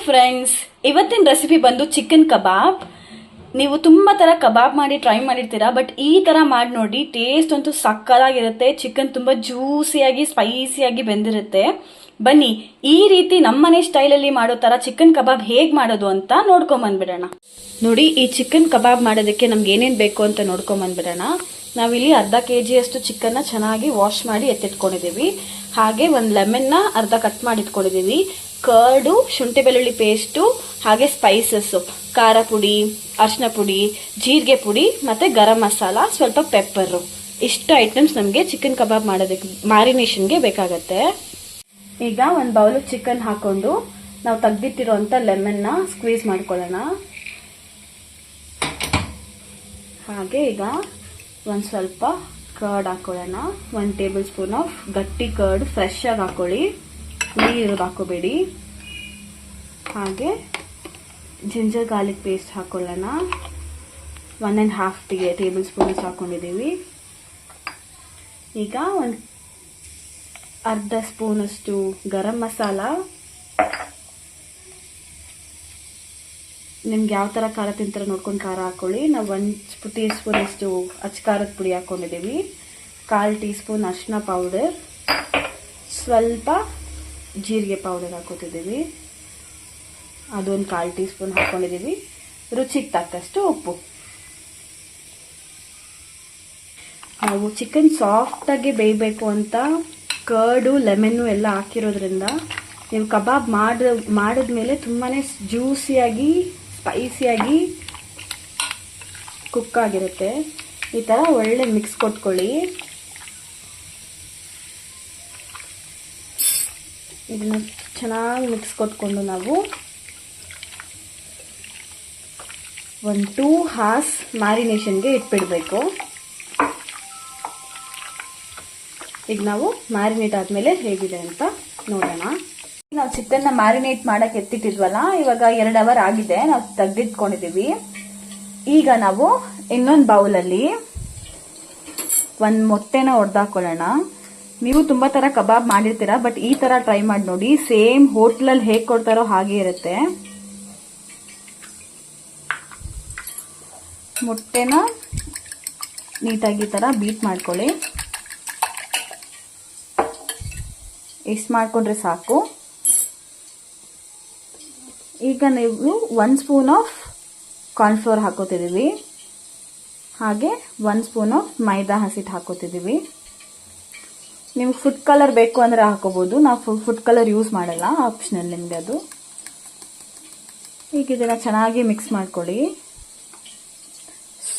Friends, ಇವತ್ತಿನ recipe ಬಂದು chicken ಕಬಾಬ್. ನೀವು ತುಂಬ ಥರ ಕಬಾಬ್ ಮಾಡಿ ಟ್ರೈ ಮಾಡಿರ್ತೀರಾ, ಬಟ್ ಈ ಥರ ಮಾಡಿ ನೋಡಿ. ಟೇಸ್ಟ್ ಅಂತೂ ಸಕ್ಕತ್ತಾಗಿರುತ್ತೆ. ಚಿಕನ್ ತುಂಬ ಜ್ಯೂಸಿಯಾಗಿ ಸ್ಪೈಸಿಯಾಗಿ ಬೆಂದಿರುತ್ತೆ. ಬನ್ನಿ, ಈ ರೀತಿ ನಮ್ಮನೆ ಸ್ಟೈಲಲ್ಲಿ ಮಾಡೋ ಥರ ಚಿಕನ್ ಕಬಾಬ್ ಹೇಗೆ ಮಾಡೋದು ಅಂತ ನೋಡ್ಕೊಂಬಂದ್ಬಿಡೋಣ. ನೋಡಿ, ಈ ಚಿಕನ್ ಕಬಾಬ್ ಮಾಡೋದಕ್ಕೆ ನಮ್ಗೆ ಏನೇನು ಬೇಕು ಅಂತ ನೋಡ್ಕೊಂಬಂದ್ಬಿಡೋಣ. ನಾವಿಲ್ಲಿ ಅರ್ಧ kg ಅಷ್ಟು ಚಿಕನ್ನ ಚೆನ್ನಾಗಿ ವಾಶ್ ಮಾಡಿ ಎತ್ತಿಟ್ಕೊಂಡಿದ್ದೀವಿ. ಹಾಗೆ ಒಂದು ಲೆಮನ್ನ ಅರ್ಧ ಕಟ್ ಮಾಡಿ ಇಟ್ಕೊಂಡಿದ್ದೀವಿ. ಕರ್ಡು, ಶುಂಠಿ ಬೆಳ್ಳುಳ್ಳಿ ಪೇಸ್ಟು, ಹಾಗೆ ಸ್ಪೈಸಸ್ಸು, ಖಾರ ಪುಡಿ, ಅರಿಶಿನ ಪುಡಿ, ಜೀರಿಗೆ ಪುಡಿ ಮತ್ತು ಗರಂ ಮಸಾಲ, ಸ್ವಲ್ಪ ಪೆಪ್ಪರು. ಇಷ್ಟು ಐಟಮ್ಸ್ ನಮಗೆ ಚಿಕನ್ ಕಬಾಬ್ ಮಾಡೋದಕ್ಕೆ ಮ್ಯಾರಿನೇಷನ್ಗೆ ಬೇಕಾಗತ್ತೆ. ಈಗ ಒಂದು ಬೌಲು ಚಿಕನ್ ಹಾಕೊಂಡು ನಾವು ತೆಗ್ದಿಟ್ಟಿರೋಂಥ ಲೆಮನ್ನ ಸ್ಕ್ವೀಸ್ ಮಾಡ್ಕೊಳ್ಳೋಣ. ಹಾಗೆ ಈಗ ಒಂದು ಸ್ವಲ್ಪ ಕರ್ಡ್ ಹಾಕೊಳ್ಳೋಣ. 1 ಟೇಬಲ್ ಸ್ಪೂನ್ ಆಫ್ ಗಟ್ಟಿ ಕರ್ಡ್, ಫ್ರೆಶ್ ಆಗಿ ಹಾಕೊಳ್ಳಿ, ನೀರು ಹಾಕೋಬೇಡಿ. ಹಾಗೆ ಜಿಂಜರ್ ಗಾರ್ಲಿಕ್ ಪೇಸ್ಟ್ ಹಾಕೊಳ್ಳೋಣ. 1.5 ಟೇಬಲ್ ಸ್ಪೂನ್ಸ್ ಹಾಕೊಂಡಿದ್ದೀವಿ. ಈಗ ಒಂದು ಅರ್ಧ ಸ್ಪೂನಷ್ಟು ಗರಂ ಮಸಾಲ. ನಿಮ್ಗೆ ಯಾವ ಥರ ಖಾರ ತಿಂತಾರೆ ನೋಡ್ಕೊಂಡು ಖಾರ ಹಾಕೊಳ್ಳಿ. ನಾವು 1 ಟೀ ಸ್ಪೂನ್ ಅಷ್ಟು ಅಚ್ಚ ಖಾರದ ಪುಡಿ ಹಾಕೊಂಡಿದ್ದೀವಿ. 1/4 ಟೀ ಸ್ಪೂನ್ ಅರಿಶಿನ ಪೌಡರ್, ಸ್ವಲ್ಪ ಜೀರಿಗೆ ಪೌಡರ್ ಹಾಕೋತಿದ್ದೀವಿ. ಅದೊಂದು 1/4 ಟೀ ಸ್ಪೂನ್ ಹಾಕೊಂಡಿದ್ದೀವಿ. ರುಚಿಗೆ ತಕ್ಕಷ್ಟು ಉಪ್ಪು. ನಾವು ಚಿಕನ್ ಸಾಫ್ಟಾಗಿ ಬೇಯಬೇಕು ಅಂತ ಕರ್ಡು, ಲೆಮನ್ನು ಎಲ್ಲ ಹಾಕಿರೋದ್ರಿಂದ ನೀವು ಕಬಾಬ್ ಮಾಡಿದ್ಮೇಲೆ ತುಂಬಾ ಜ್ಯೂಸಿಯಾಗಿ ಸ್ಪೈಸಿಯಾಗಿ ಕುಕ್ ಆಗಿರುತ್ತೆ. ಈ ಥರ ಒಳ್ಳೆ ಮಿಕ್ಸ್ ಕೊಟ್ಕೊಳ್ಳಿ. ಇದನ್ನು ಚೆನ್ನಾಗಿ ಮಿಕ್ಸ್ ಕೊಟ್ಕೊಂಡು ನಾವು 1-2 hours ಮ್ಯಾರಿನೇಷನ್ಗೆ ಇಟ್ಬಿಡಬೇಕು. ಈಗ ನಾವು ಮ್ಯಾರಿನೇಟ್ ಆದಮೇಲೆ ಹೇಗಿದೆ ಅಂತ ನೋಡೋಣ. ನಾವು ಚಿಕನ್ನ ಮ್ಯಾರಿನೇಟ್ ಮಾಡಕ್ಕೆ ಎತ್ತಿಟ್ಟಿದ್ವಲ್ಲ, ಇವಾಗ 2 hour ಆಗಿದೆ. ನಾವು ತೆಗೆದಿಟ್ಕೊಂಡಿದ್ದೀವಿ. ಈಗ ನಾವು ಇನ್ನೊಂದು ಬೌಲಲ್ಲಿ ಒಂದು ಮೊಟ್ಟೆನ ಹೊಡೆದಾಕೊಳ್ಳೋಣ. ನೀವು ತುಂಬ ಥರ ಕಬಾಬ್ ಮಾಡಿರ್ತೀರಾ, ಬಟ್ ಈ ಥರ ಟ್ರೈ ಮಾಡಿ ನೋಡಿ. ಸೇಮ್ ಹೋಟ್ಲಲ್ಲಿ ಹೇಗೆ ಕೊಡ್ತಾರೋ ಹಾಗೆ ಇರುತ್ತೆ. ಮೊಟ್ಟೆನ ನೀಟಾಗಿ ಈ ಥರ ಬೀಟ್ ಮಾಡ್ಕೊಳ್ಳಿ. ಇಷ್ಟು ಮಾಡಿಕೊಂಡ್ರೆ ಸಾಕು. ಈಗ ನೀವು 1 ಸ್ಪೂನ್ ಆಫ್ ಕಾರ್ನ್ಫ್ಲೋರ್ ಹಾಕೋತಿದ್ದೀವಿ. ಹಾಗೆ 1 ಸ್ಪೂನ್ ಆಫ್ ಮೈದಾ ಹಸಿಟ್ಟು ಹಾಕೋತಿದ್ದೀವಿ. ನಿಮ್ಗೆ ಫುಡ್ ಕಲರ್ ಬೇಕು ಅಂದರೆ ಹಾಕೋಬೋದು. ನಾವು ಫುಡ್ ಕಲರ್ ಯೂಸ್ ಮಾಡಲ್ಲ, ಆಪ್ಷನಲ್ ನಿಮಗೆ ಅದು. ಈಗ ಇದನ್ನು ಚೆನ್ನಾಗಿ ಮಿಕ್ಸ್ ಮಾಡ್ಕೊಳ್ಳಿ.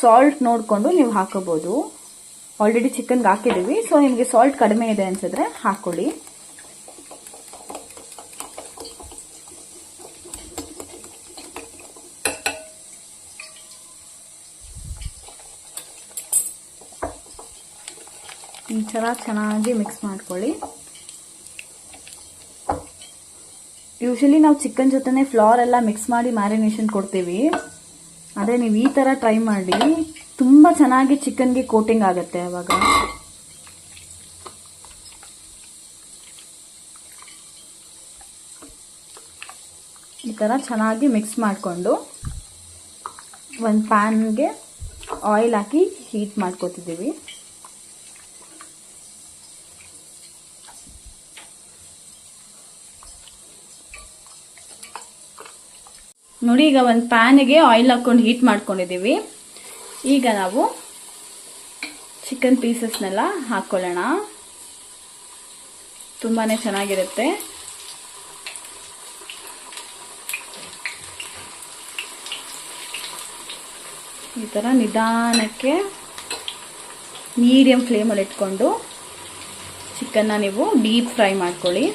ಸಾಲ್ಟ್ ನೋಡಿಕೊಂಡು ನೀವು ಹಾಕೋಬೋದು. ಆಲ್ರೆಡಿ ಚಿಕನ್ಗೆ ಹಾಕಿದ್ದೀವಿ, ಸೊ ನಿಮಗೆ ಸಾಲ್ಟ್ ಕಡಿಮೆ ಇದೆ ಅನ್ಸಿದ್ರೆ ಹಾಕೊಳ್ಳಿ. ಈ ಥರ ಚೆನ್ನಾಗಿ ಮಿಕ್ಸ್ ಮಾಡ್ಕೊಳ್ಳಿ. ಯೂಶಲಿ ನಾವು ಚಿಕನ್ ಜೊತೆನೆ ಫ್ಲೋರ್ ಎಲ್ಲ ಮಿಕ್ಸ್ ಮಾಡಿ ಮ್ಯಾರಿನೇಷನ್ ಕೊಡ್ತೀವಿ. ಅದೇ ನೀವು ಈ ಥರ ಟ್ರೈ ಮಾಡಿ, ತುಂಬ ಚೆನ್ನಾಗಿ ಚಿಕನ್ಗೆ ಕೋಟಿಂಗ್ ಆಗುತ್ತೆ. ಅವಾಗ ಈ ಥರ ಚೆನ್ನಾಗಿ ಮಿಕ್ಸ್ ಮಾಡಿಕೊಂಡು ಒಂದು ಪ್ಯಾನ್ಗೆ ಆಯಿಲ್ ಹಾಕಿ ಹೀಟ್ ಮಾಡ್ಕೊತಿದ್ದೀವಿ. ನೋಡಿ, ಈಗ ಒಂದು ಪ್ಯಾನಿಗೆ ಆಯಿಲ್ ಹಾಕ್ಕೊಂಡು ಹೀಟ್ ಮಾಡ್ಕೊಂಡಿದ್ದೀವಿ. ಈಗ ನಾವು ಚಿಕನ್ ಪೀಸಸ್ನೆಲ್ಲ ಹಾಕ್ಕೊಳ್ಳೋಣ. ತುಂಬಾ ಚೆನ್ನಾಗಿರುತ್ತೆ. ಈ ಥರ ನಿಧಾನಕ್ಕೆ ಮೀಡಿಯಂ ಫ್ಲೇಮಲ್ಲಿ ಇಟ್ಕೊಂಡು ಚಿಕನ್ನ ನೀವು ಡೀಪ್ ಫ್ರೈ ಮಾಡ್ಕೊಳ್ಳಿ.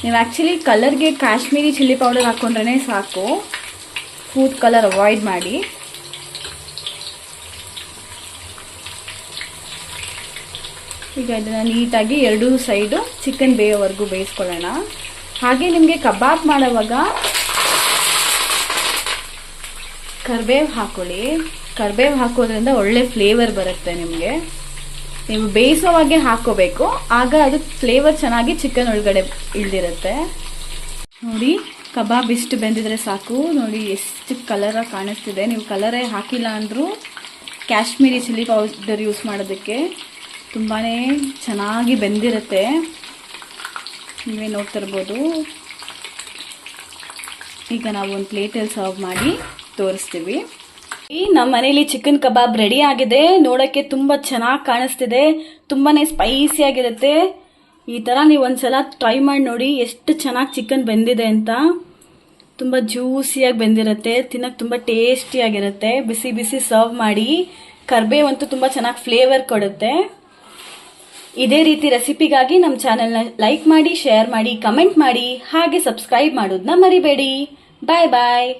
ನೀವು ಆ್ಯಕ್ಚುಲಿ ಕಲರ್ಗೆ ಕಾಶ್ಮೀರಿ ಚಿಲ್ಲಿ ಪೌಡರ್ ಹಾಕ್ಕೊಂಡ್ರೆ ಸಾಕು. ಫುಡ್ ಕಲರ್ ಅವಾಯ್ಡ್ ಮಾಡಿ. ಈಗ ಇದನ್ನು ನೀಟಾಗಿ 2 ಸೈಡು ಚಿಕನ್ ಬೇಯೋವರೆಗೂ ಬೇಯಿಸ್ಕೊಳ್ಳೋಣ. ಹಾಗೆ ನಿಮಗೆ ಕಬಾಬ್ ಮಾಡೋವಾಗ ಕರಿಬೇವು ಹಾಕೊಳ್ಳಿ. ಕರಿಬೇವು ಹಾಕೋದ್ರಿಂದ ಒಳ್ಳೆ ಫ್ಲೇವರ್ ಬರುತ್ತೆ ನಿಮಗೆ. ನೀವು ಬೇಯಿಸೋವಾಗೆ ಹಾಕೋಬೇಕು, ಆಗ ಅದು ಫ್ಲೇವರ್ ಚೆನ್ನಾಗಿ ಚಿಕನ್ ಒಳಗಡೆ ಇಳಿದಿರುತ್ತೆ. ನೋಡಿ, ಕಬಾಬ್ ಇಷ್ಟು ಬೆಂದಿದ್ರೆ ಸಾಕು. ನೋಡಿ ಎಷ್ಟು ಕಲರಾಗಿ ಕಾಣಿಸ್ತಿದೆ. ನೀವು ಕಲರೇ ಹಾಕಿಲ್ಲ ಅಂದರೂ ಕಾಶ್ಮೀರಿ ಚಿಲ್ಲಿ ಪೌಡರ್ ಯೂಸ್ ಮಾಡೋದಕ್ಕೆ ತುಂಬಾ ಚೆನ್ನಾಗಿ ಬೆಂದಿರುತ್ತೆ. ನೀವೇ ನೋಡ್ತಿರ್ಬೋದು. ಈಗ ನಾವು ಒಂದು ಪ್ಲೇಟಲ್ಲಿ ಸರ್ವ್ ಮಾಡಿ ತೋರಿಸ್ತೀವಿ. ನಮ್ಮ ಮನೇಲಿ ಚಿಕನ್ ಕಬಾಬ್ ರೆಡಿ ಆಗಿದೆ. ನೋಡೋಕ್ಕೆ ತುಂಬ ಚೆನ್ನಾಗಿ ಕಾಣಿಸ್ತಿದೆ. ತುಂಬಾ ಸ್ಪೈಸಿಯಾಗಿರುತ್ತೆ. ಈ ಥರ ನೀವು ಒಂದ್ಸಲ ಟ್ರೈ ಮಾಡಿ ನೋಡಿ ಎಷ್ಟು ಚೆನ್ನಾಗಿ ಚಿಕನ್ ಬೆಂದಿದೆ ಅಂತ. ತುಂಬ ಜ್ಯೂಸಿಯಾಗಿ ಬೆಂದಿರುತ್ತೆ. ತಿನ್ನೋಕ್ಕೆ ತುಂಬ ಟೇಸ್ಟಿಯಾಗಿರುತ್ತೆ. ಬಿಸಿ ಬಿಸಿ ಸರ್ವ್ ಮಾಡಿ. ಕರಿಬೇವಂತೂ ತುಂಬ ಚೆನ್ನಾಗಿ ಫ್ಲೇವರ್ ಕೊಡುತ್ತೆ. ಇದೇ ರೀತಿ ರೆಸಿಪಿಗಾಗಿ ನಮ್ಮ ಚಾನೆಲ್ನ ಲೈಕ್ ಮಾಡಿ, ಶೇರ್ ಮಾಡಿ, ಕಮೆಂಟ್ ಮಾಡಿ, ಹಾಗೆ ಸಬ್ಸ್ಕ್ರೈಬ್ ಮಾಡೋದನ್ನ ಮರಿಬೇಡಿ. ಬಾಯ್ ಬಾಯ್.